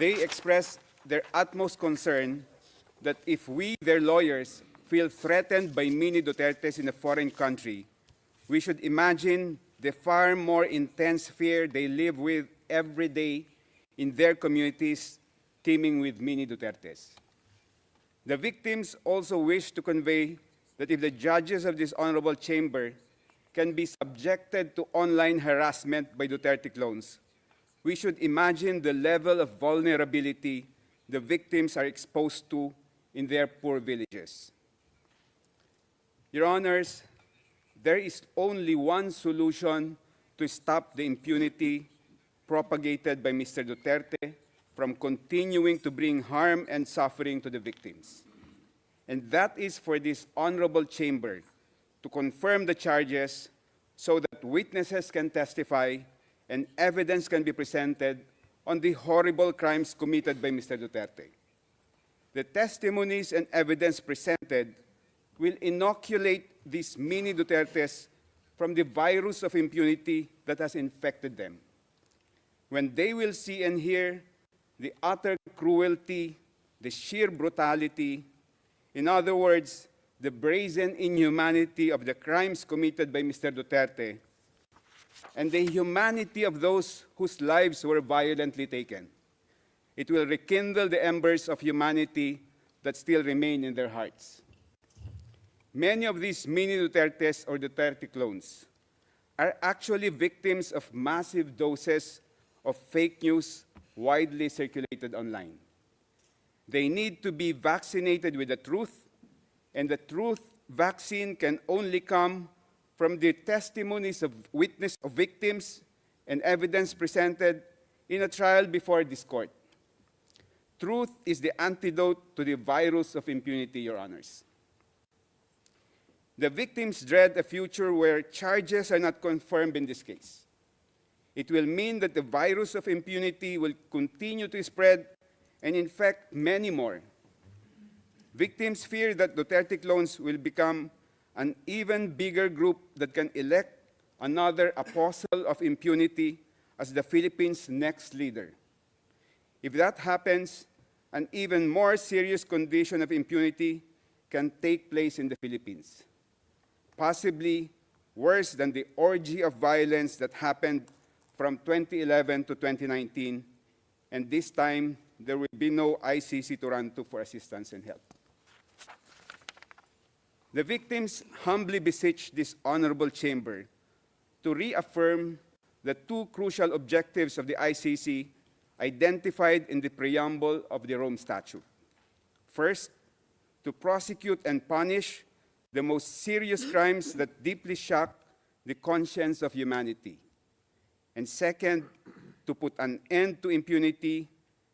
They expressed their utmost concern that if we, their lawyers, feel threatened by mini Dutertes in a foreign country, we should imagine the far more intense fear they live with every day in their communities teeming with mini Dutertes. The victims also wish to convey that if the judges of this honorable chamber can be subjected to online harassment by Duterte clones, we should imagine the level of vulnerability the victims are exposed to in their poor villages. Your Honors, there is only one solution to stop the impunity propagated by Mr. Duterte from continuing to bring harm and suffering to the victims. And that is for this honorable chamber to confirm the charges so that witnesses can testify and evidence can be presented on the horrible crimes committed by Mr. Duterte. The testimonies and evidence presented will inoculate these mini Dutertes from the virus of impunity that has infected them. When they will see and hear the utter cruelty, the sheer brutality, in other words, the brazen inhumanity of the crimes committed by Mr. Duterte, and the humanity of those whose lives were violently taken, it will rekindle the embers of humanity that still remain in their hearts. Many of these mini Dutertes or Duterte clones are actually victims of massive doses of fake news widely circulated online. They need to be vaccinated with the truth, and the truth vaccine can only come from the testimonies of witness of victims and evidence presented in a trial before this court. Truth is the antidote to the virus of impunity, Your Honors. The victims dread a future where charges are not confirmed in this case. It will mean that the virus of impunity will continue to spread and infect many more. Victims fear that Duterte clones will become an even bigger group that can elect another apostle of impunity as the Philippines' next leader. If that happens, an even more serious condition of impunity can take place in the Philippines, possibly worse than the orgy of violence that happened from 2011 to 2019, and this time there will be no ICC to run to for assistance and help. The victims humbly beseech this honorable chamber to reaffirm the two crucial objectives of the ICC identified in the preamble of the Rome Statute. First, to prosecute and punish the most serious crimes that deeply shock the conscience of humanity. And second, to put an end to impunity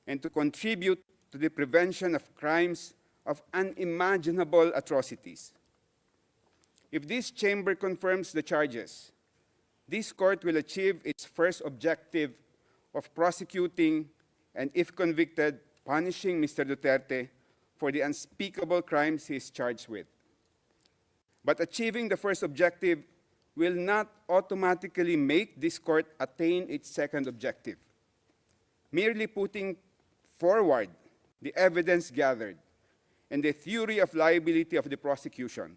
and to contribute to the prevention of crimes of unimaginable atrocities. If this chamber confirms the charges, this court will achieve its first objective of prosecuting and, if convicted, punishing Mr. Duterte for the unspeakable crimes he is charged with. But achieving the first objective will not automatically make this court attain its second objective. Merely putting forward the evidence gathered and the theory of liability of the prosecution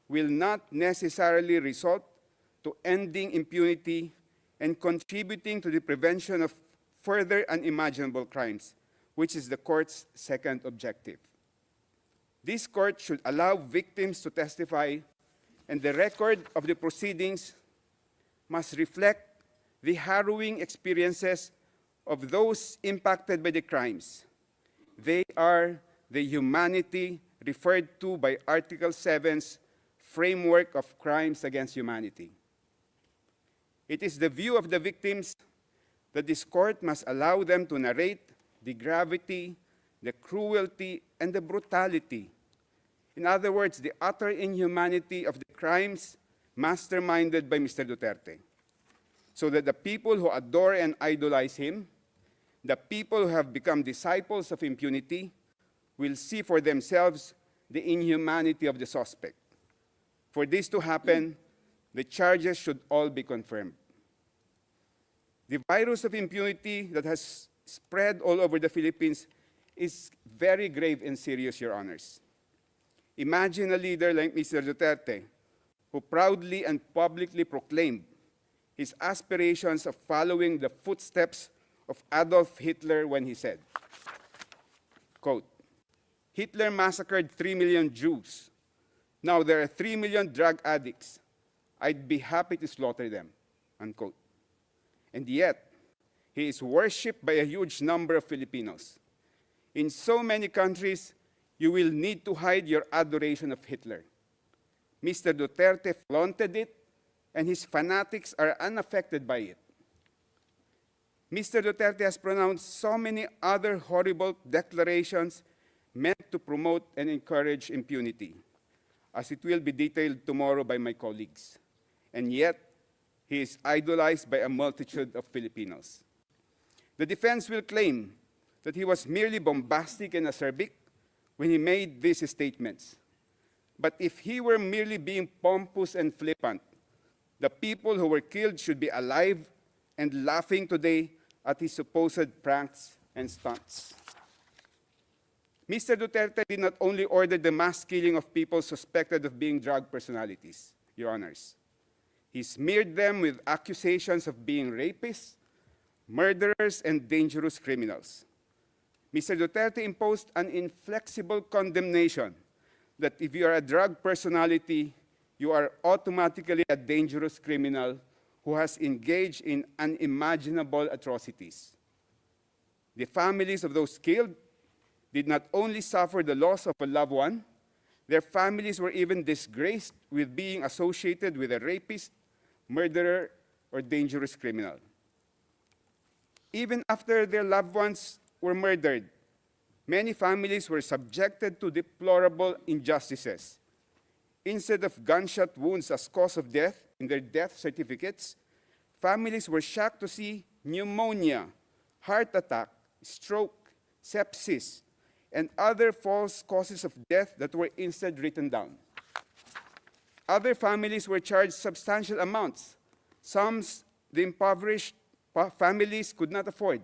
will not necessarily result to ending impunity and contributing to the prevention of further unimaginable crimes, which is the court's second objective. This court should allow victims to testify, and the record of the proceedings must reflect the harrowing experiences of those impacted by the crimes. They are the humanity referred to by Article 7's framework of crimes against humanity. It is the view of the victims that this court must allow them to narrate the gravity, the cruelty, and the brutality. In other words, the utter inhumanity of the crimes masterminded by Mr. Duterte, so that the people who adore and idolize him, the people who have become disciples of impunity, will see for themselves the inhumanity of the suspect. For this to happen, the charges should all be confirmed. The virus of impunity that has spread all over the Philippines is very grave and serious, Your Honors. Imagine a leader like Mr. Duterte, who proudly and publicly proclaimed his aspirations of following the footsteps of Adolf Hitler when he said, quote, "Hitler massacred 3 million Jews. Now there are 3 million drug addicts. I'd be happy to slaughter them," unquote. And yet, he is worshipped by a huge number of Filipinos. In so many countries, you will need to hide your adoration of Hitler. Mr. Duterte flaunted it, and his fanatics are unaffected by it. Mr. Duterte has pronounced so many other horrible declarations meant to promote and encourage impunity, as it will be detailed tomorrow by my colleagues. And yet, he is idolized by a multitude of Filipinos. The defense will claim that he was merely bombastic and acerbic when he made these statements. But if he were merely being pompous and flippant, the people who were killed should be alive and laughing today at his supposed pranks and stunts. Mr. Duterte did not only order the mass killing of people suspected of being drug personalities, Your Honors. He smeared them with accusations of being rapists, murderers, and dangerous criminals. Mr. Duterte imposed an inflexible condemnation that if you are a drug personality, you are automatically a dangerous criminal who has engaged in unimaginable atrocities. The families of those killed did not only suffer the loss of a loved one, their families were even disgraced with being associated with a rapist, murderer, or dangerous criminal. Even after their loved ones were murdered, many families were subjected to deplorable injustices. Instead of gunshot wounds as cause of death in their death certificates, families were shocked to see pneumonia, heart attack, stroke, sepsis, and other false causes of death that were instead written down. Other families were charged substantial amounts, sums the impoverished families could not afford,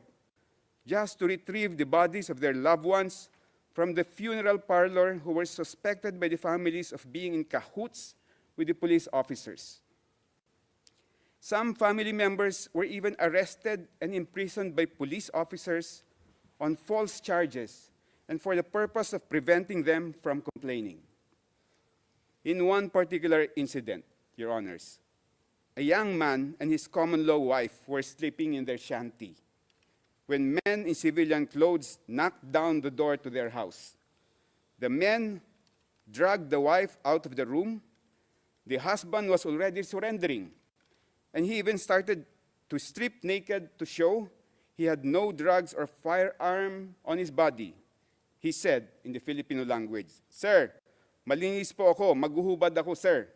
just to retrieve the bodies of their loved ones from the funeral parlor who were suspected by the families of being in cahoots with the police officers. Some family members were even arrested and imprisoned by police officers on false charges and for the purpose of preventing them from complaining. In one particular incident, Your Honors, a young man and his common-law wife were sleeping in their shanty when men in civilian clothes knocked down the door to their house. The men dragged the wife out of the room. The husband was already surrendering, and he even started to strip naked to show he had no drugs or firearm on his body. He said in the Filipino language, "Sir, malinis po ako, maghuhubad ako, sir."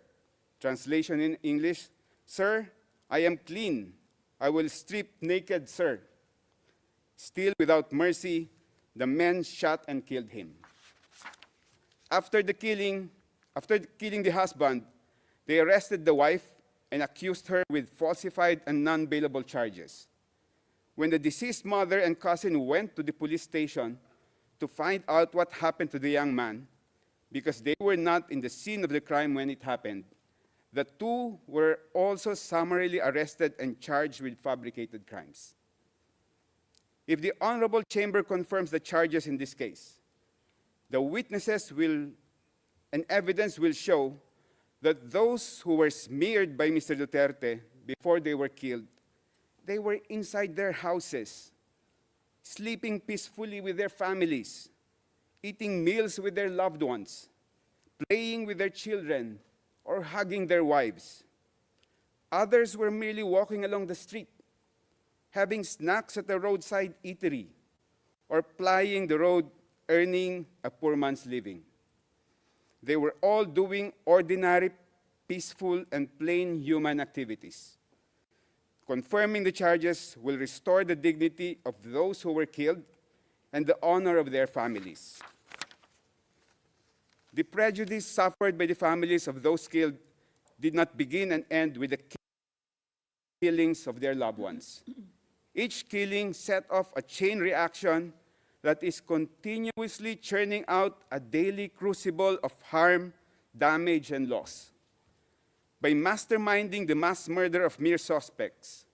Translation in English, "Sir, I am clean. I will strip naked, sir." Still without mercy, the men shot and killed him. After killing the husband, they arrested the wife and accused her with falsified and non-bailable charges. When the deceased mother and cousin went to the police station to find out what happened to the young man, because they were not in the scene of the crime when it happened, the two were also summarily arrested and charged with fabricated crimes. If the Honorable Chamber confirms the charges in this case, the witnesses and evidence will show that those who were smeared by Mr. Duterte before they were killed, they were inside their houses, sleeping peacefully with their families, eating meals with their loved ones, playing with their children, or hugging their wives. Others were merely walking along the street, having snacks at the roadside eatery, or plying the road, earning a poor man's living. They were all doing ordinary, peaceful, and plain human activities. Confirming the charges will restore the dignity of those who were killed and the honor of their families. The prejudice suffered by the families of those killed did not begin and end with the killings of their loved ones. Each killing set off a chain reaction that is continuously churning out a daily crucible of harm, damage, and loss. By masterminding the mass murder of mere suspects,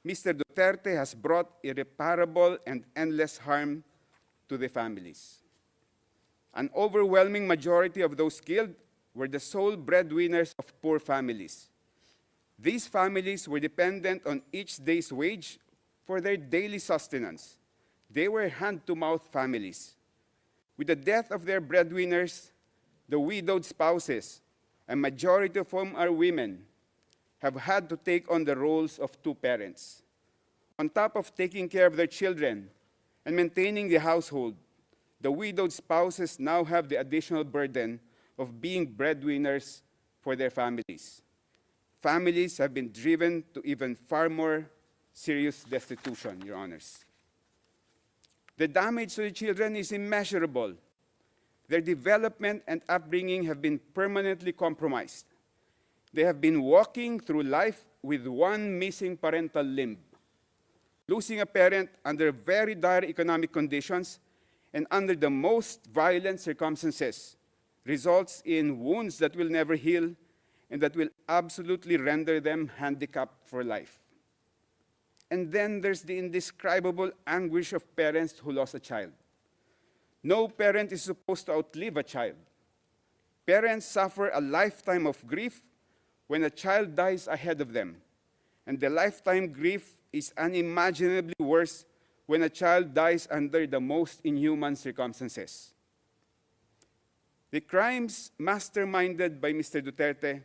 Mr. Duterte has brought irreparable and endless harm to the families. An overwhelming majority of those killed were the sole breadwinners of poor families. These families were dependent on each day's wage for their daily sustenance. They were hand-to-mouth families. With the death of their breadwinners, the widowed spouses, a majority of whom are women, have had to take on the roles of two parents. On top of taking care of their children and maintaining the household, the widowed spouses now have the additional burden of being breadwinners for their families. Families have been driven to even far more serious destitution, Your Honors. The damage to the children is immeasurable. Their development and upbringing have been permanently compromised. They have been walking through life with one missing parental limb. Losing a parent under very dire economic conditions and under the most violent circumstances results in wounds that will never heal and that will absolutely render them handicapped for life. And then there's the indescribable anguish of parents who lost a child. No parent is supposed to outlive a child. Parents suffer a lifetime of grief when a child dies ahead of them, and the lifetime grief is unimaginably worse when a child dies under the most inhuman circumstances. The crimes masterminded by Mr. Duterte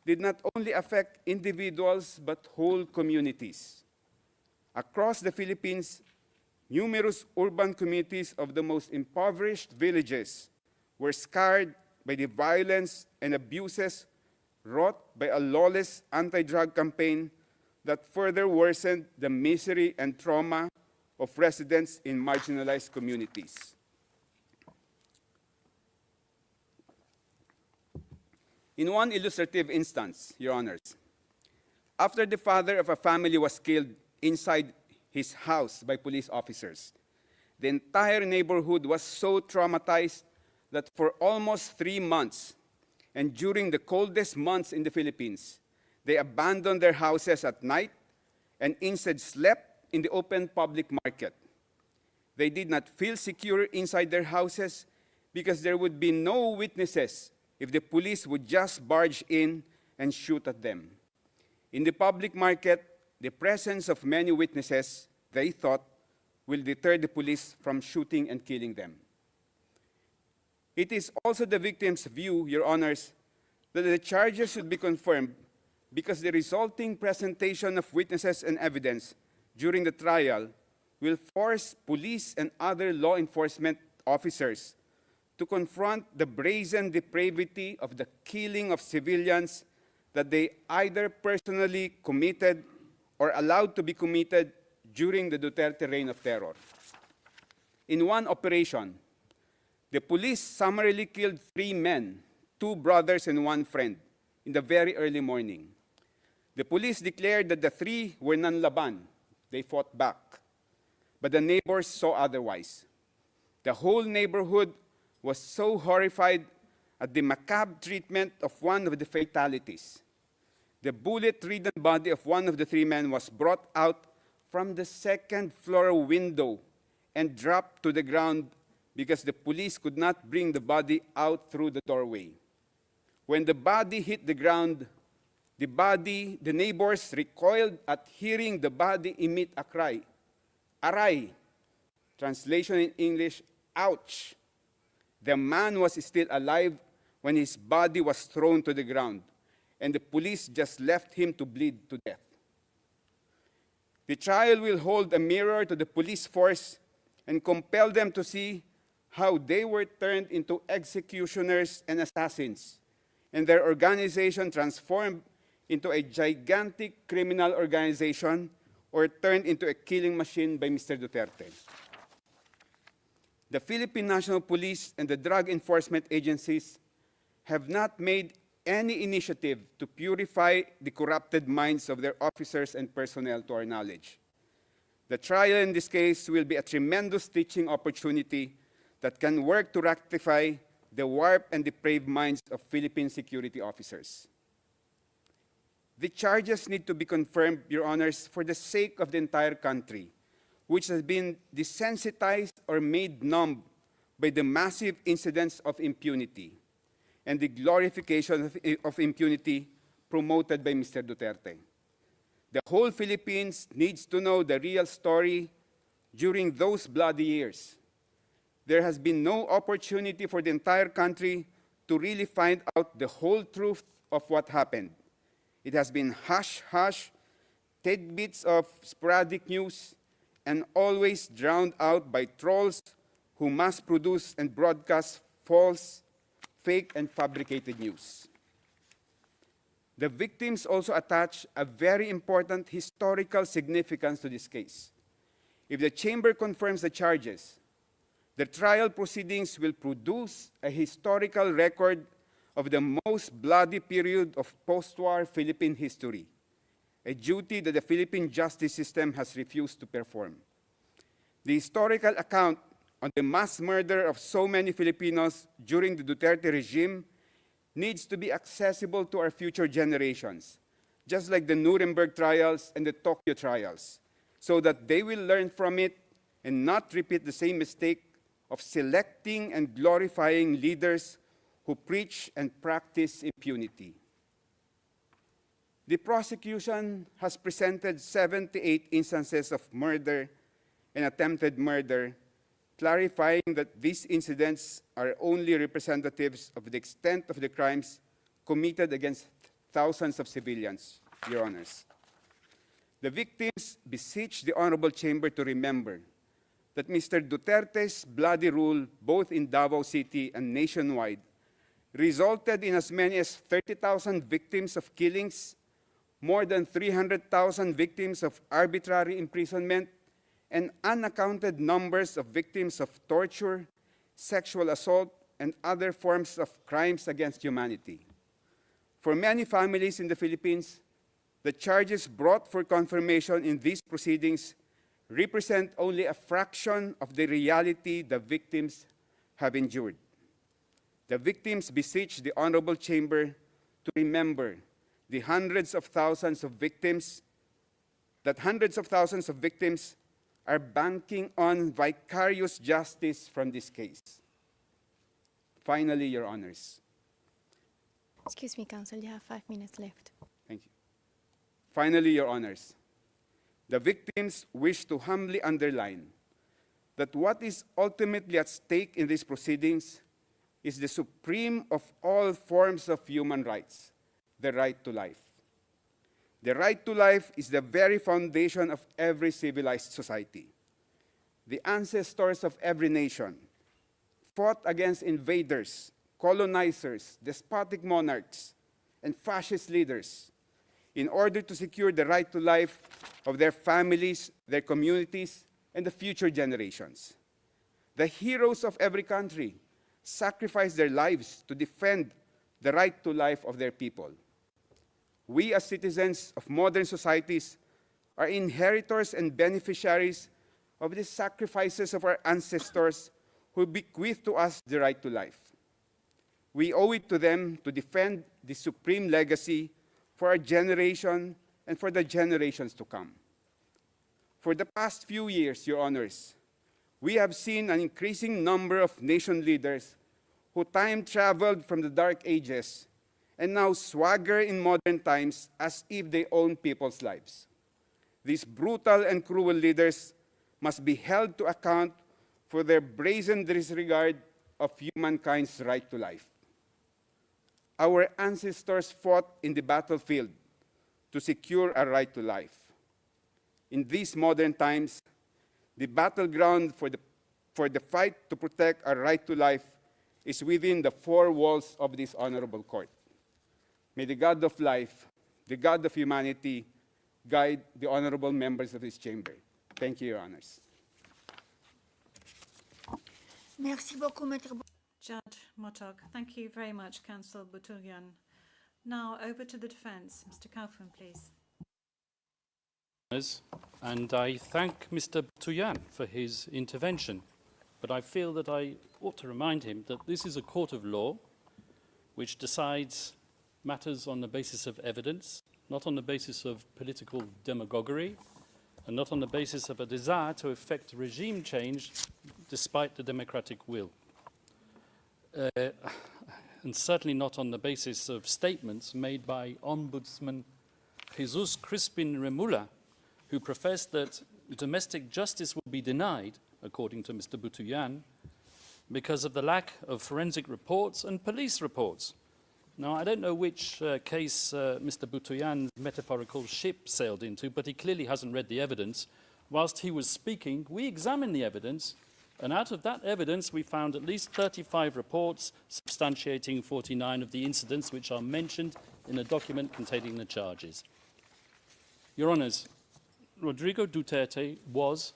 did not only affect individuals but whole communities. Across the Philippines, numerous urban communities of the most impoverished villages were scarred by the violence and abuses wrought by a lawless anti-drug campaign that further worsened the misery and trauma of residents in marginalized communities. In one illustrative instance, Your Honors, after the father of a family was killed inside his house by police officers, the entire neighborhood was so traumatized that for almost 3 months, and during the coldest months in the Philippines, they abandoned their houses at night and instead slept in the open public market. They did not feel secure inside their houses because there would be no witnesses if the police would just barge in and shoot at them. In the public market, the presence of many witnesses, they thought, will deter the police from shooting and killing them. It is also the victim's view, Your Honors, that the charges should be confirmed because the resulting presentation of witnesses and evidence during the trial will force police and other law enforcement officers to confront the brazen depravity of the killing of civilians that they either personally committed or allowed to be committed during the Duterte reign of terror. In one operation, the police summarily killed 3 men, 2 brothers and 1 friend, in the very early morning. The police declared that the 3 were nanlaban. They fought back. But the neighbors saw otherwise. The whole neighborhood was so horrified at the macabre treatment of one of the fatalities. The bullet-ridden body of one of the 3 men was brought out from the 2nd floor window and dropped to the ground because the police could not bring the body out through the doorway. When the body hit the ground, the neighbors recoiled at hearing the body emit a cry, aray, translation in English, ouch. The man was still alive when his body was thrown to the ground, and the police just left him to bleed to death. The trial will hold a mirror to the police force and compel them to see how they were turned into executioners and assassins, and their organization transformed into a gigantic criminal organization or turned into a killing machine by Mr. Duterte. The Philippine National Police and the drug enforcement agencies have not made any initiative to purify the corrupted minds of their officers and personnel to our knowledge. The trial in this case will be a tremendous teaching opportunity that can work to rectify the warped and depraved minds of Philippine security officers. The charges need to be confirmed, Your Honors, for the sake of the entire country, which has been desensitized or made numb by the massive incidents of impunity and the glorification of impunity promoted by Mr. Duterte. The whole Philippines needs to know the real story during those bloody years. There has been no opportunity for the entire country to really find out the whole truth of what happened. It has been hush-hush, tidbits of sporadic news, and always drowned out by trolls who mass produce and broadcast false, fake, and fabricated news. The victims also attach a very important historical significance to this case. If the Chamber confirms the charges, the trial proceedings will produce a historical record of the most bloody period of post-war Philippine history, a duty that the Philippine justice system has refused to perform. The historical account on the mass murder of so many Filipinos during the Duterte regime needs to be accessible to our future generations, just like the Nuremberg trials and the Tokyo trials, so that they will learn from it and not repeat the same mistake of selecting and glorifying leaders who preach and practice impunity. The prosecution has presented 78 instances of murder and attempted murder, clarifying that these incidents are only representatives of the extent of the crimes committed against thousands of civilians, Your Honors. The victims beseech the Honorable Chamber to remember that Mr. Duterte's bloody rule, both in Davao City and nationwide, resulted in as many as 30,000 victims of killings, more than 300,000 victims of arbitrary imprisonment, and unaccounted numbers of victims of torture, sexual assault, and other forms of crimes against humanity. For many families in the Philippines, the charges brought for confirmation in these proceedings represent only a fraction of the reality the victims have endured. The victims beseech the Honorable Chamber to remember the hundreds of thousands of victims are banking on vicarious justice from this case. Finally, Your Honors. Excuse me, Counsel, you have 5 minutes left. Thank you. Finally, Your Honors, the victims wish to humbly underline that what is ultimately at stake in these proceedings is the supreme of all forms of human rights, the right to life. The right to life is the very foundation of every civilized society. The ancestors of every nation fought against invaders, colonizers, despotic monarchs, and fascist leaders in order to secure the right to life of their families, their communities, and the future generations. The heroes of every country sacrificed their lives to defend the right to life of their people. We, as citizens of modern societies, are inheritors and beneficiaries of the sacrifices of our ancestors who bequeathed to us the right to life. We owe it to them to defend this supreme legacy for our generation and for the generations to come. For the past few years, Your Honors, we have seen an increasing number of nation leaders who time-traveled from the Dark Ages and now swagger in modern times as if they own people's lives. These brutal and cruel leaders must be held to account for their brazen disregard of humankind's right to life. Our ancestors fought in the battlefield to secure a right to life. In these modern times, the battleground for the fight to protect our right to life is within the four walls of this honorable court. May the God of life, the God of humanity, guide the honorable members of this chamber. Thank you, Your Honors. Merci beaucoup, Maître. Judge Motok, thank you very much, Counsel Buturian. Now over to the defense. Mr. Kaufman, please. and I thank Mr. Butuyan for his intervention. But I feel that I ought to remind him that this is a court of law which decides matters on the basis of evidence, not on the basis of political demagoguery, and not on the basis of a desire to effect regime change despite the democratic will. And certainly not on the basis of statements made by Ombudsman Jesus Crispin Remula, who professed that domestic justice will be denied, according to Mr. Butuyan, because of the lack of forensic reports and police reports. Now, I don't know which case Mr. Butuyan's metaphorical ship sailed into, but he clearly hasn't read the evidence. Whilst he was speaking, we examined the evidence, and out of that evidence, we found at least 35 reports substantiating 49 of the incidents which are mentioned in a document containing the charges. Your Honours, Rodrigo Duterte was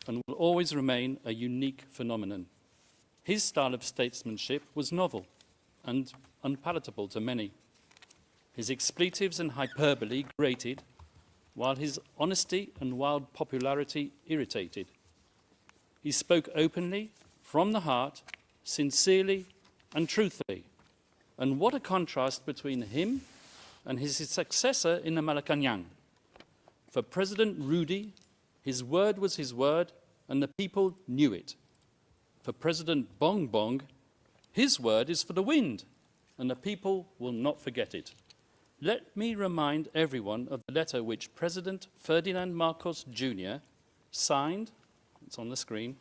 and will always remain a unique phenomenon. His style of statesmanship was novel and unpalatable to many. His expletives and hyperbole grated, while his honesty and wild popularity irritated. He spoke openly, from the heart, sincerely and truthfully. And what a contrast between him and his successor in the Malacanang. For President Rudy, his word was his word, and the people knew it. For President Bong Bong, his word is for the wind, and the people will not forget it. Let me remind everyone of the letter which President Ferdinand Marcos Jr. signed, it's on the screen,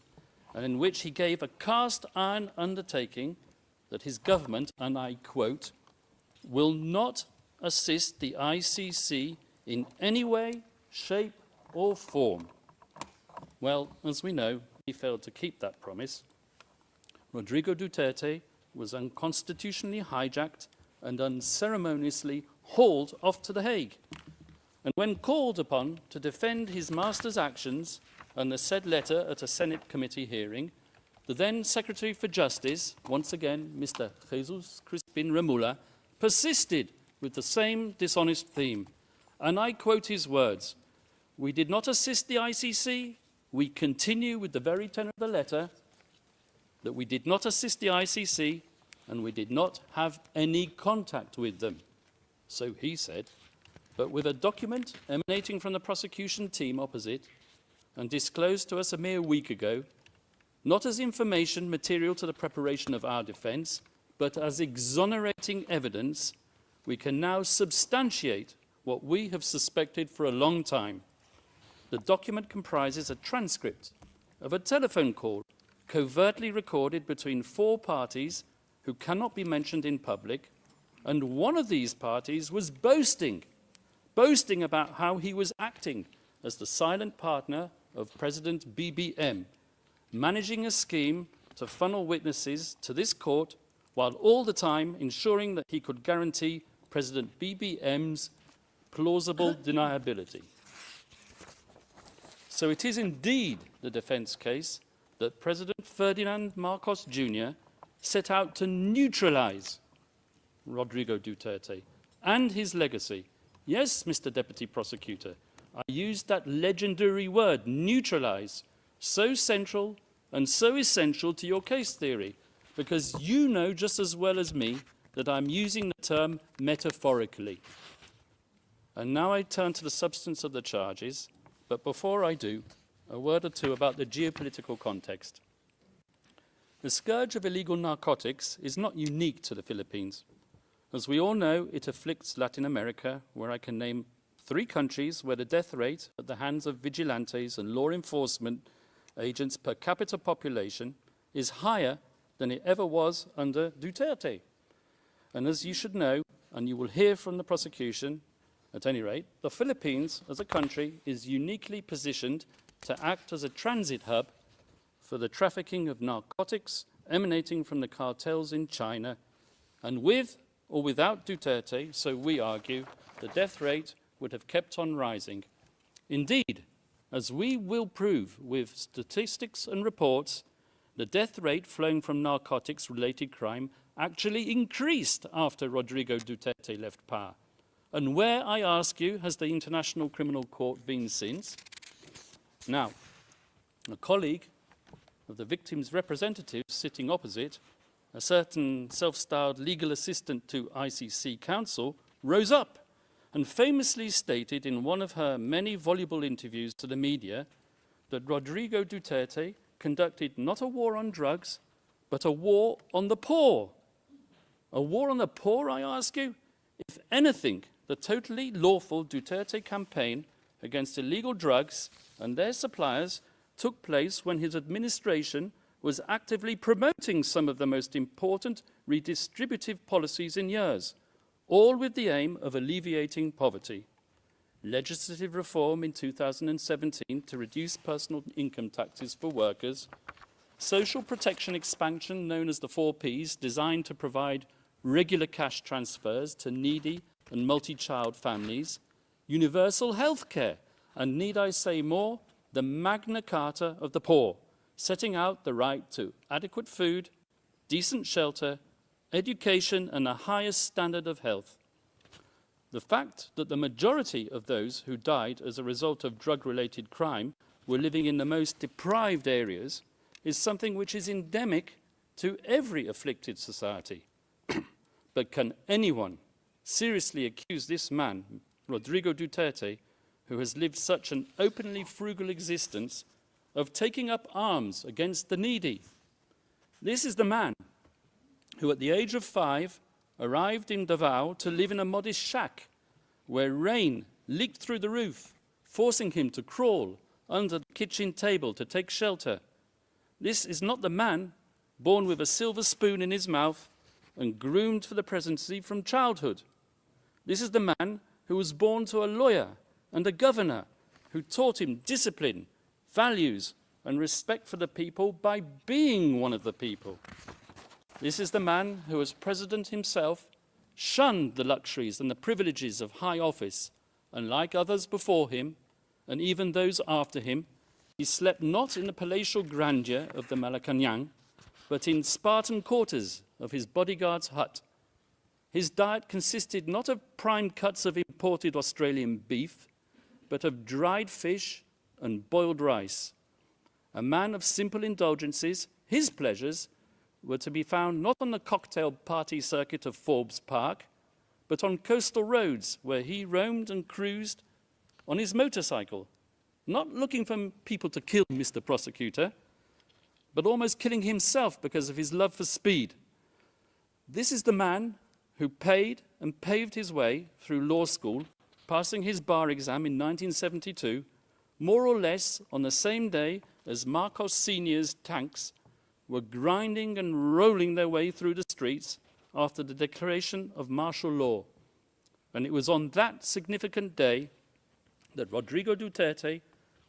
and in which he gave a cast-iron undertaking that his government, and I quote, will not assist the ICC in any way, shape or form. Well, as we know, he failed to keep that promise. Rodrigo Duterte was unconstitutionally hijacked and unceremoniously hauled off to The Hague. And when called upon to defend his master's actions and the said letter at a Senate committee hearing, the then Secretary for Justice, once again Mr. Jesus Crispin Remula, persisted with the same dishonest theme. And I quote his words, "We did not assist the ICC. We continue with the very tenor of the letter that we did not assist the ICC and we did not have any contact with them." So he said, but with a document emanating from the prosecution team opposite and disclosed to us a mere week ago, not as information material to the preparation of our defence, but as exonerating evidence, we can now substantiate what we have suspected for a long time. The document comprises a transcript of a telephone call covertly recorded between 4 parties who cannot be mentioned in public, and one of these parties was boasting about how he was acting as the silent partner of President BBM, managing a scheme to funnel witnesses to this court while all the time ensuring that he could guarantee President BBM's plausible deniability. So it is indeed the defence case that President Ferdinand Marcos Jr. set out to neutralise Rodrigo Duterte and his legacy. Yes, Mr. Deputy Prosecutor, I used that legendary word, neutralise, so central and so essential to your case theory, because you know just as well as me that I'm using the term metaphorically. And now I turn to the substance of the charges, but before I do, a word or two about the geopolitical context. The scourge of illegal narcotics is not unique to the Philippines. As we all know, it afflicts Latin America, where I can name 3 countries where the death rate at the hands of vigilantes and law enforcement agents per capita population is higher than it ever was under Duterte. And as you should know, and you will hear from the prosecution, at any rate, the Philippines as a country is uniquely positioned to act as a transit hub for the trafficking of narcotics emanating from the cartels in China. And with or without Duterte, so we argue, the death rate would have kept on rising. Indeed, as we will prove with statistics and reports, the death rate flowing from narcotics-related crime actually increased after Rodrigo Duterte left power. And where, I ask you, has the International Criminal Court been since? Now, a colleague of the victim's representative sitting opposite, a certain self-styled legal assistant to ICC counsel, rose up and famously stated in one of her many voluble interviews to the media that Rodrigo Duterte conducted not a war on drugs, but a war on the poor. A war on the poor, I ask you? If anything, the totally lawful Duterte campaign against illegal drugs and their suppliers took place when his administration was actively promoting some of the most important redistributive policies in years, all with the aim of alleviating poverty. Legislative reform in 2017 to reduce personal income taxes for workers, social protection expansion known as the 4Ps, designed to provide regular cash transfers to needy and multi-child families, universal health care, and need I say more, the Magna Carta of the poor, setting out the right to adequate food, decent shelter, education, and a highest standard of health. The fact that the majority of those who died as a result of drug-related crime were living in the most deprived areas is something which is endemic to every afflicted society. But can anyone seriously accuse this man, Rodrigo Duterte, who has lived such an openly frugal existence, of taking up arms against the needy? This is the man who at the age of 5 arrived in Davao to live in a modest shack where rain leaked through the roof, forcing him to crawl under the kitchen table to take shelter. This is not the man born with a silver spoon in his mouth and groomed for the presidency from childhood. This is the man who was born to a lawyer and a governor who taught him discipline, values, and respect for the people by being one of the people. This is the man who, as president himself, shunned the luxuries and the privileges of high office, and like others before him, and even those after him, he slept not in the palatial grandeur of the Malacañang, but in Spartan quarters of his bodyguard's hut. His diet consisted not of prime cuts of imported Australian beef, but of dried fish and boiled rice. A man of simple indulgences, his pleasures were to be found not on the cocktail party circuit of Forbes Park, but on coastal roads where he roamed and cruised on his motorcycle, not looking for people to kill, Mr. Prosecutor, but almost killing himself because of his love for speed. This is the man who paid and paved his way through law school, passing his bar exam in 1972, more or less on the same day as Marcos Sr.'s tanks were grinding and rolling their way through the streets after the declaration of martial law. And it was on that significant day that Rodrigo Duterte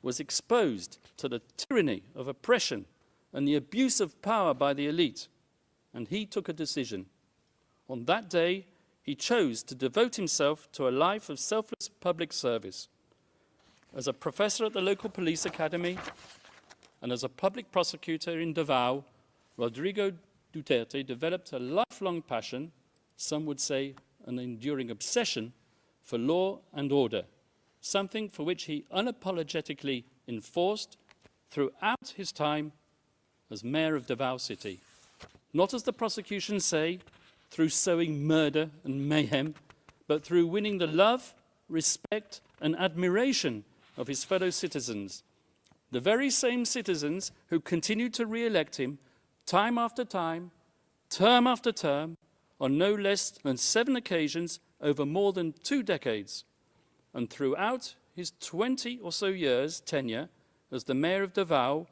was exposed to the tyranny of oppression and the abuse of power by the elite. And he took a decision. On that day, he chose to devote himself to a life of selfless public service. As a professor at the local police academy and as a public prosecutor in Davao, Rodrigo Duterte developed a lifelong passion, some would say an enduring obsession, for law and order, something for which he unapologetically enforced throughout his time as mayor of Davao City. Not, as the prosecution say, through sowing murder and mayhem, but through winning the love, respect, and admiration of his fellow citizens. The very same citizens who continued to re-elect him time after time, term after term, on no less than 7 occasions over more than 2 decades. And throughout his 20 or so years tenure as the mayor of Davao,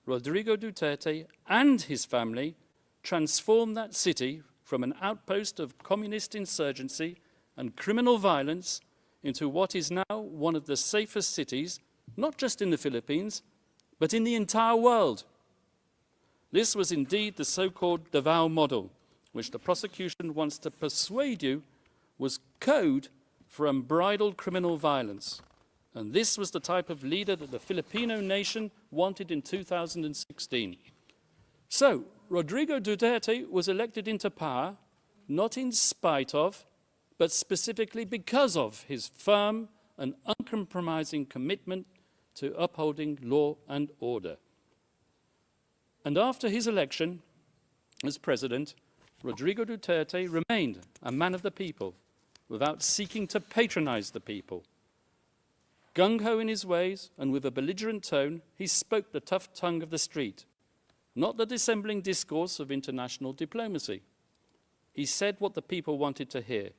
Rodrigo Duterte and his family transformed that city from an outpost of communist insurgency and criminal violence into what is now one of the safest cities, not just in the Philippines, but in the entire world. This was indeed the so-called Davao model, which the prosecution wants to persuade you was code for unbridled criminal violence. And this was the type of leader that the Filipino nation wanted in 2016. So, Rodrigo Duterte was elected into power, not in spite of, but specifically because of his firm and uncompromising commitment to upholding law and order. And after his election as president, Rodrigo Duterte remained a man of the people, without seeking to patronize the people. Gung-ho in his ways and with a belligerent tone, he spoke the tough tongue of the street, not the dissembling discourse of international diplomacy. He said what the people wanted to hear,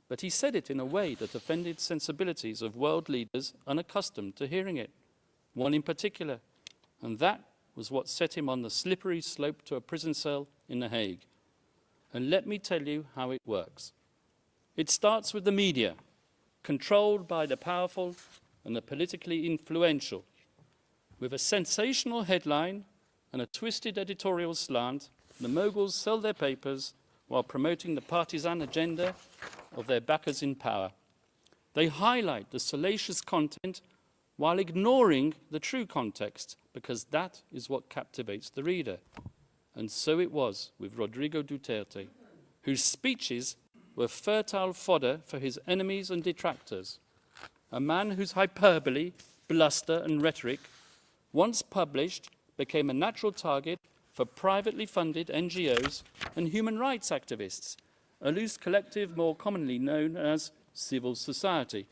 but he said it in a way that offended sensibilities of world leaders unaccustomed to hearing it, one in particular, and that was what set him on the slippery slope to a prison cell in The Hague. And let me tell you how it works. It starts with the media, controlled by the powerful and the politically influential. With a sensational headline and a twisted editorial slant, the moguls sell their papers while promoting the partisan agenda of their backers in power. They highlight the salacious content while ignoring the true context, because that is what captivates the reader. And so it was with Rodrigo Duterte, whose speeches were fertile fodder for his enemies and detractors. A man whose hyperbole, bluster and rhetoric, once published, became a natural target for privately funded NGOs and human rights activists, a loose collective more commonly known as civil society.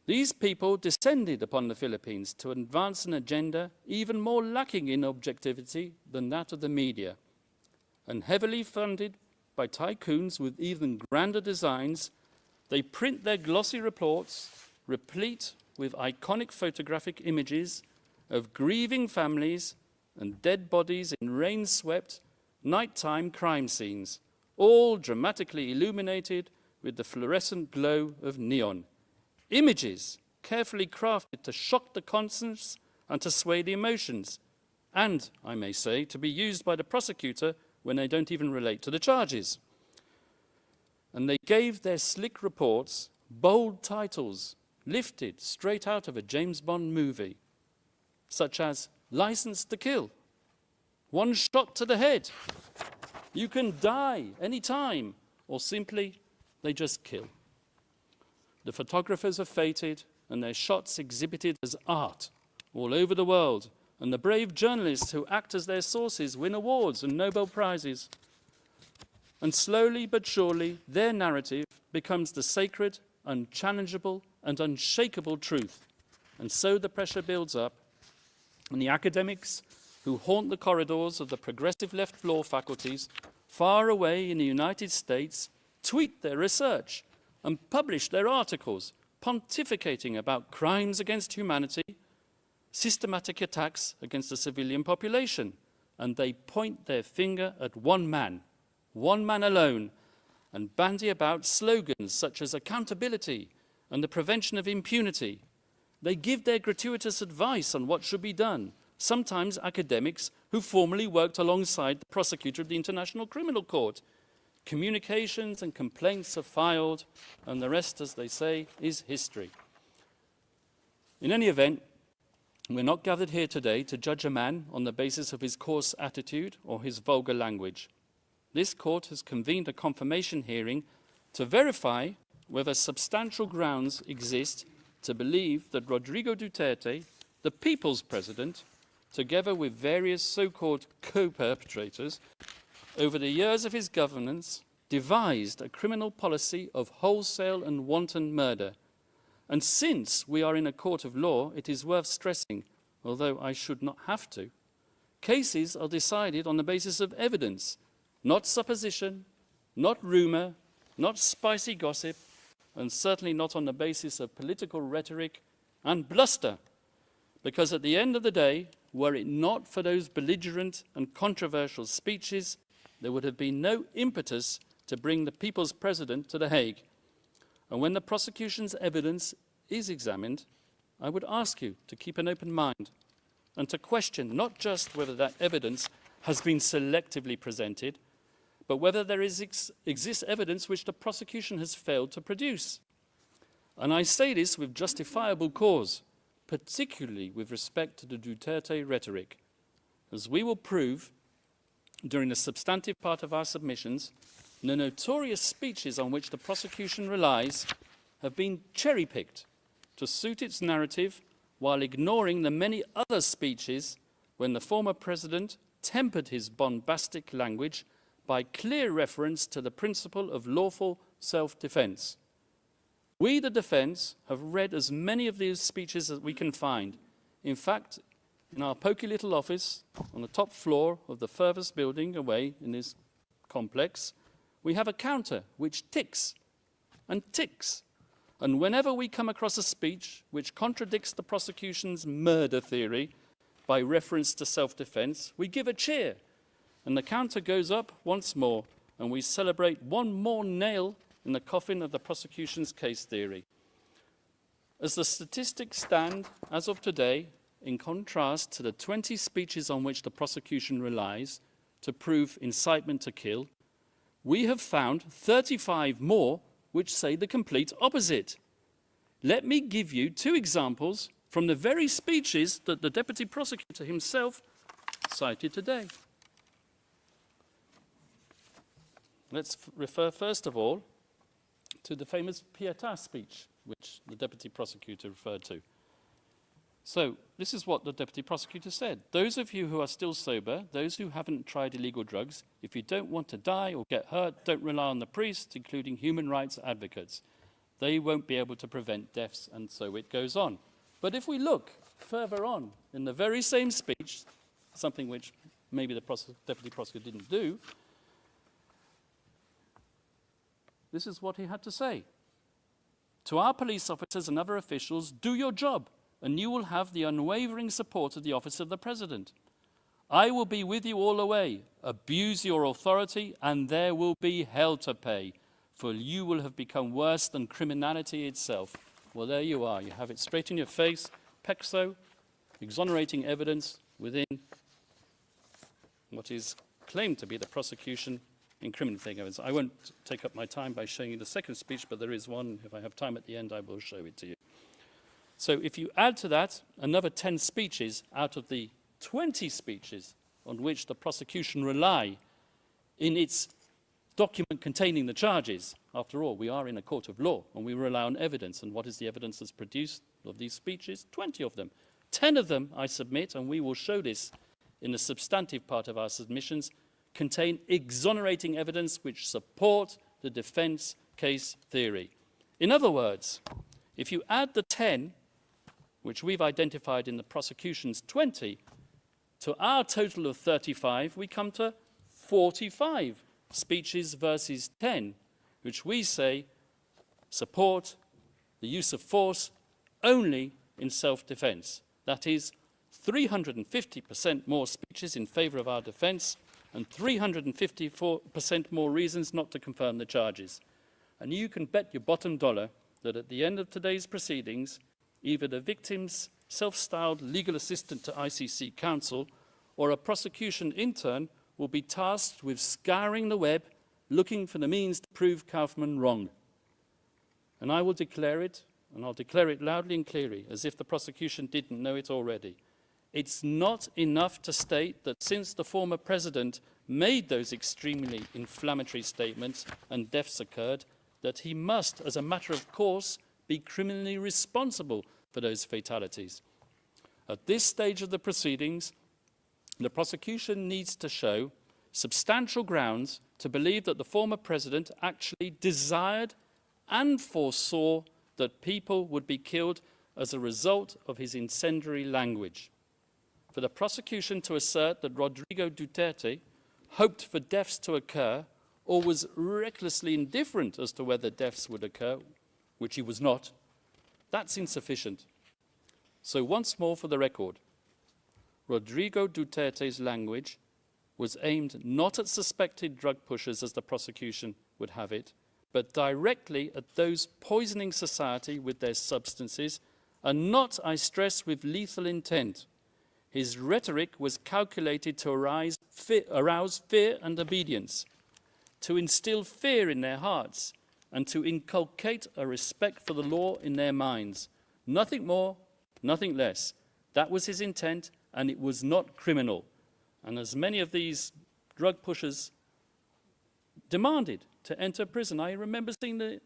These people descended upon the Philippines to advance an agenda even more lacking in objectivity than that of the media, and heavily funded by tycoons with even grander designs, they print their glossy reports, replete with iconic photographic images of grieving families and dead bodies in rain-swept, nighttime crime scenes, all dramatically illuminated with the fluorescent glow of neon. Images carefully crafted to shock the conscience and to sway the emotions, and, I may say, to be used by the prosecutor when they don't even relate to the charges. And they gave their slick reports bold titles lifted straight out of a James Bond movie, such as License to Kill, One Shot to the Head, You Can Die Any Time, or simply, They Just Kill. The photographers are feted and their shots exhibited as art all over the world, and the brave journalists who act as their sources win awards and Nobel Prizes. And slowly but surely, their narrative becomes the sacred, unchallengeable, and unshakable truth. And so the pressure builds up, and the academics who haunt the corridors of the progressive left law faculties far away in the United States tweet their research and publish their articles pontificating about crimes against humanity, systematic attacks against the civilian population, and they point their finger at one man alone, and bandy about slogans such as accountability and the prevention of impunity. They give their gratuitous advice on what should be done, sometimes academics who formerly worked alongside the prosecutor of the International Criminal Court. Communications and complaints are filed, and the rest, as they say, is history. In any event, we're not gathered here today to judge a man on the basis of his coarse attitude or his vulgar language. This court has convened a confirmation hearing to verify whether substantial grounds exist to believe that Rodrigo Duterte, the people's president, together with various so-called co-perpetrators, over the years of his governance, devised a criminal policy of wholesale and wanton murder. And since we are in a court of law, it is worth stressing, although I should not have to, cases are decided on the basis of evidence, not supposition, not rumor, not spicy gossip, and certainly not on the basis of political rhetoric and bluster. Because at the end of the day, were it not for those belligerent and controversial speeches, there would have been no impetus to bring the people's president to The Hague. And when the prosecution's evidence is examined, I would ask you to keep an open mind and to question not just whether that evidence has been selectively presented, but whether there exists evidence which the prosecution has failed to produce. And I say this with justifiable cause, particularly with respect to the Duterte rhetoric, as we will prove during the substantive part of our submissions. The notorious speeches on which the prosecution relies have been cherry-picked to suit its narrative while ignoring the many other speeches when the former president tempered his bombastic language by clear reference to the principle of lawful self-defense. We, the defense, have read as many of these speeches as we can find. In fact, in our poky little office on the top floor of the furthest building away in this complex, we have a counter which ticks and ticks. And whenever we come across a speech which contradicts the prosecution's murder theory by reference to self-defense, we give a cheer. And the counter goes up once more, and we celebrate one more nail in the coffin of the prosecution's case theory. As the statistics stand as of today, in contrast to the 20 speeches on which the prosecution relies to prove incitement to kill, we have found 35 more which say the complete opposite. Let me give you 2 examples from the very speeches that the Deputy Prosecutor himself cited today. Let's refer first of all to the famous Pietà speech, which the Deputy Prosecutor referred to. So, this is what the Deputy Prosecutor said. Those of you who are still sober, those who haven't tried illegal drugs, if you don't want to die or get hurt, don't rely on the priests, including human rights advocates. They won't be able to prevent deaths, and so it goes on. But if we look further on in the very same speech, something which maybe the Deputy Prosecutor didn't do, this is what he had to say. To our police officers and other officials, do your job, and you will have the unwavering support of the Office of the President. I will be with you all the way. Abuse your authority, and there will be hell to pay, for you will have become worse than criminality itself. Well, there you are. You have it straight in your face. PECSO, exonerating evidence within what is claimed to be the prosecution incriminating evidence. I won't take up my time by showing you the second speech, but there is one. If I have time at the end, I will show it to you. So if you add to that another 10 speeches out of the 20 speeches on which the prosecution rely in its document containing the charges, after all, we are in a court of law and we rely on evidence. And what is the evidence that's produced of these speeches? 20 of them. 10 of them, I submit, and we will show this in the substantive part of our submissions, contain exonerating evidence which support the defense case theory. In other words, if you add the 10 which we've identified in the prosecution's 20, to our total of 35, we come to 45 speeches versus 10, which we say support the use of force only in self-defense. That is 350% more speeches in favor of our defense and 354% more reasons not to confirm the charges. And you can bet your bottom dollar that at the end of today's proceedings, either the victim's self-styled legal assistant to ICC counsel or a prosecution intern will be tasked with scouring the web, looking for the means to prove Kaufman wrong. And I will declare it, and I'll declare it loudly and clearly, as if the prosecution didn't know it already. It's not enough to state that since the former president made those extremely inflammatory statements and deaths occurred, that he must, as a matter of course, be criminally responsible for those fatalities. At this stage of the proceedings, the prosecution needs to show substantial grounds to believe that the former president actually desired and foresaw that people would be killed as a result of his incendiary language. For the prosecution to assert that Rodrigo Duterte hoped for deaths to occur or was recklessly indifferent as to whether deaths would occur, which he was not, that's insufficient. So once more for the record, Rodrigo Duterte's language was aimed not at suspected drug pushers as the prosecution would have it, but directly at those poisoning society with their substances, and not, I stress, with lethal intent. His rhetoric was calculated to arouse fear and obedience, to instill fear in their hearts, and to inculcate a respect for the law in their minds. Nothing more, nothing less. That was his intent, and it was not criminal. And as many of these drug pushers demanded to enter prison, I remember seeing the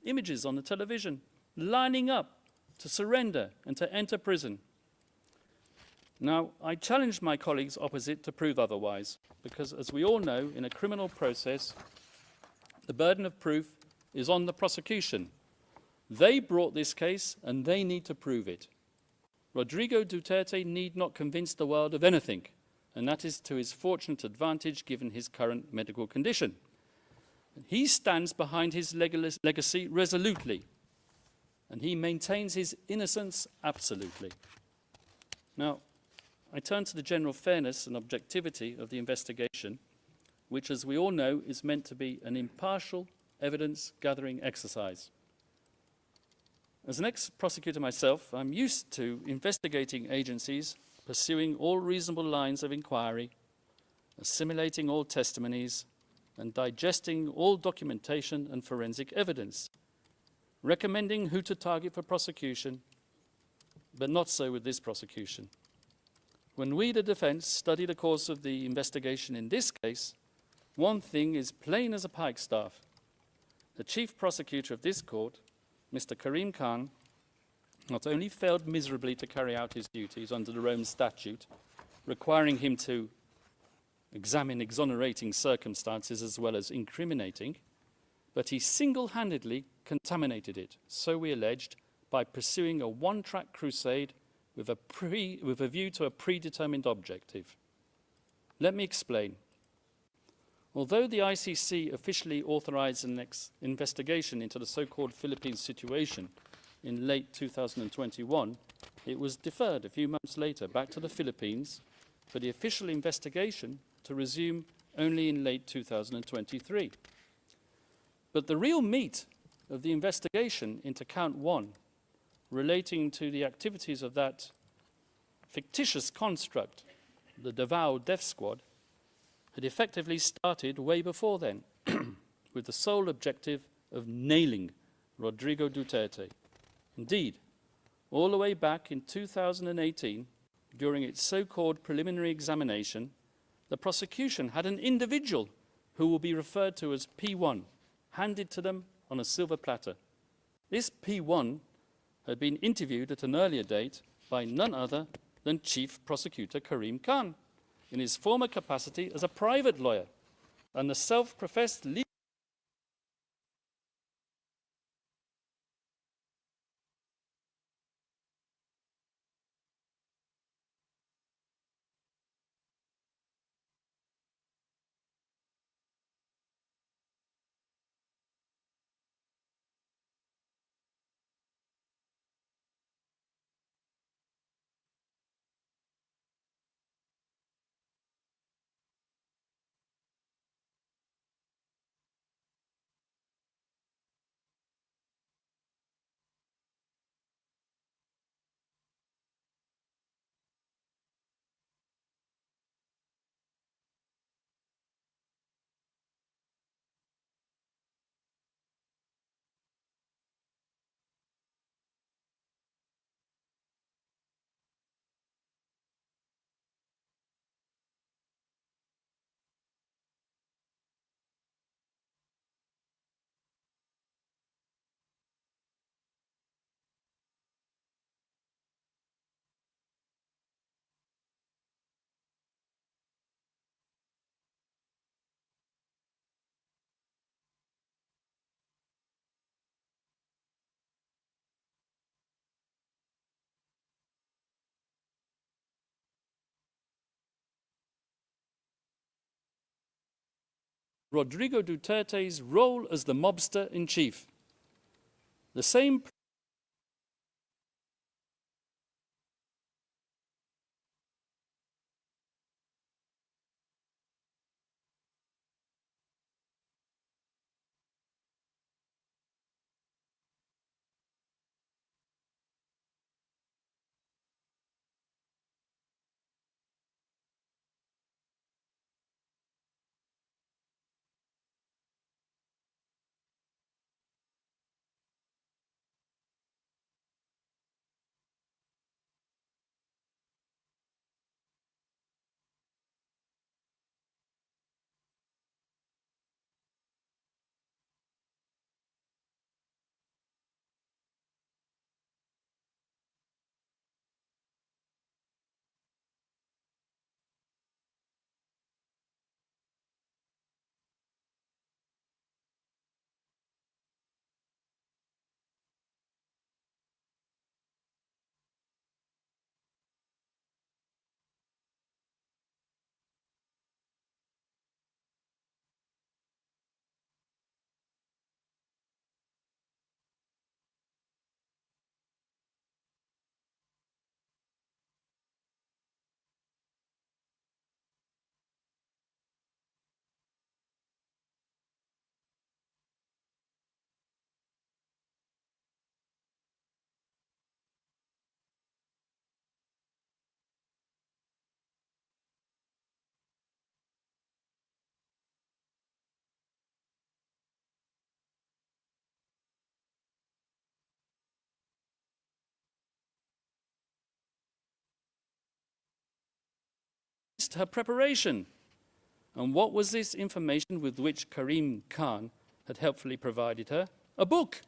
images on the television, lining up to surrender and to enter prison. Now, I challenge my colleagues opposite to prove otherwise, because as we all know, in a criminal process, the burden of proof is on the prosecution. They brought this case and they need to prove it. Rodrigo Duterte need not convince the world of anything, and that is to his fortunate advantage given his current medical condition. He stands behind his legacy resolutely, and he maintains his innocence absolutely. Now, I turn to the general fairness and objectivity of the investigation, which, as we all know, is meant to be an impartial evidence-gathering exercise. As an ex-prosecutor myself, I'm used to investigating agencies pursuing all reasonable lines of inquiry, assimilating all testimonies, and digesting all documentation and forensic evidence, recommending who to target for prosecution, but not so with this prosecution. When we, the defense, study the course of the investigation in this case, one thing is plain as a pikestaff. The chief prosecutor of this court, Mr. Karim Khan, not only failed miserably to carry out his duties under the Rome Statute, requiring him to examine exonerating circumstances as well as incriminating, but he single-handedly contaminated it, so we alleged, by pursuing a one-track crusade with a view to a predetermined objective. Let me explain. Although the ICC officially authorized an investigation into the so-called Philippines situation in late 2021, it was deferred a few months later back to the Philippines for the official investigation to resume only in late 2023. But the real meat of the investigation into Count 1, relating to the activities of that fictitious construct, the Davao Death Squad, had effectively started way before then, with the sole objective of nailing Rodrigo Duterte. Indeed, all the way back in 2018, during its so-called preliminary examination, the prosecution had an individual who will be referred to as P1, handed to them on a silver platter. This P1 had been interviewed at an earlier date by none other than Chief Prosecutor Karim Khan, in his former capacity as a private lawyer, and the self-professed legal Rodrigo Duterte's role as the mobster-in-chief. The same missed her preparation. And what was this information with which Karim Khan had helpfully provided her? A book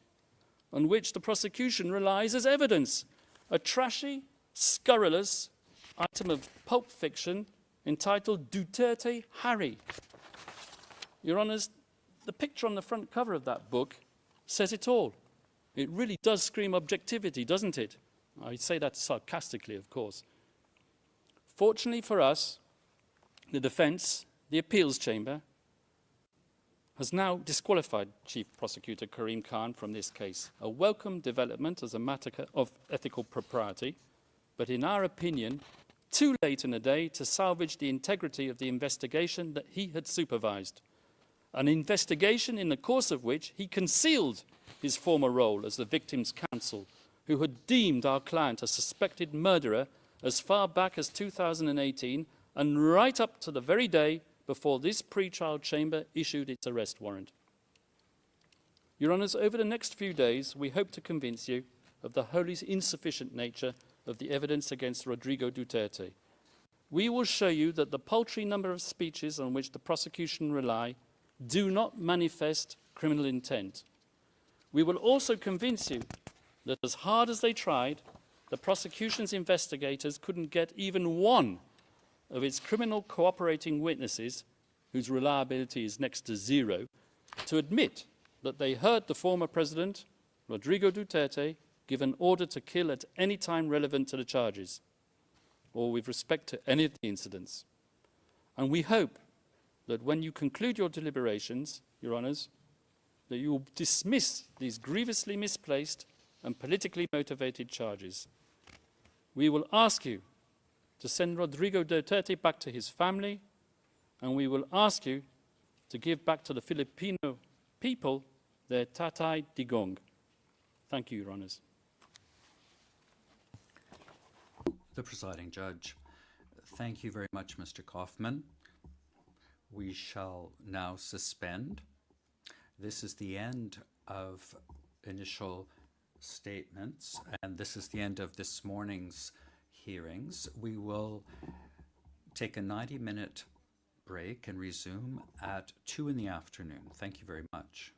on which the prosecution relies as evidence. A trashy, scurrilous item of pulp fiction entitled Duterte Harry. Your Honours, the picture on the front cover of that book says it all. It really does scream objectivity, doesn't it? I say that sarcastically, of course. Fortunately for us, the defence, the appeals chamber, has now disqualified Chief Prosecutor Karim Khan from this case. A welcome development as a matter of ethical propriety, but in our opinion, too late in the day to salvage the integrity of the investigation that he had supervised. An investigation in the course of which he concealed his former role as the victim's counsel, who had deemed our client a suspected murderer as far back as 2018 and right up to the very day before this pre-trial chamber issued its arrest warrant. Your Honours, over the next few days, we hope to convince you of the wholly insufficient nature of the evidence against Rodrigo Duterte. We will show you that the paltry number of speeches on which the prosecution rely do not manifest criminal intent. We will also convince you that as hard as they tried, the prosecution's investigators couldn't get even one of its criminal cooperating witnesses, whose reliability is next to zero, to admit that they heard the former president, Rodrigo Duterte, give an order to kill at any time relevant to the charges, or with respect to any of the incidents. And we hope that when you conclude your deliberations, Your Honours, that you will dismiss these grievously misplaced and politically motivated charges. We will ask you to send Rodrigo Duterte back to his family, and we will ask you to give back to the Filipino people their Tatay Digong. Thank you, Your Honours. The presiding judge. Thank you very much, Mr. Kaufman. We shall now suspend. This is the end of initial statements, and this is the end of this morning's hearings. We will take a 90-minute break and resume at 2 in the afternoon. Thank you very much.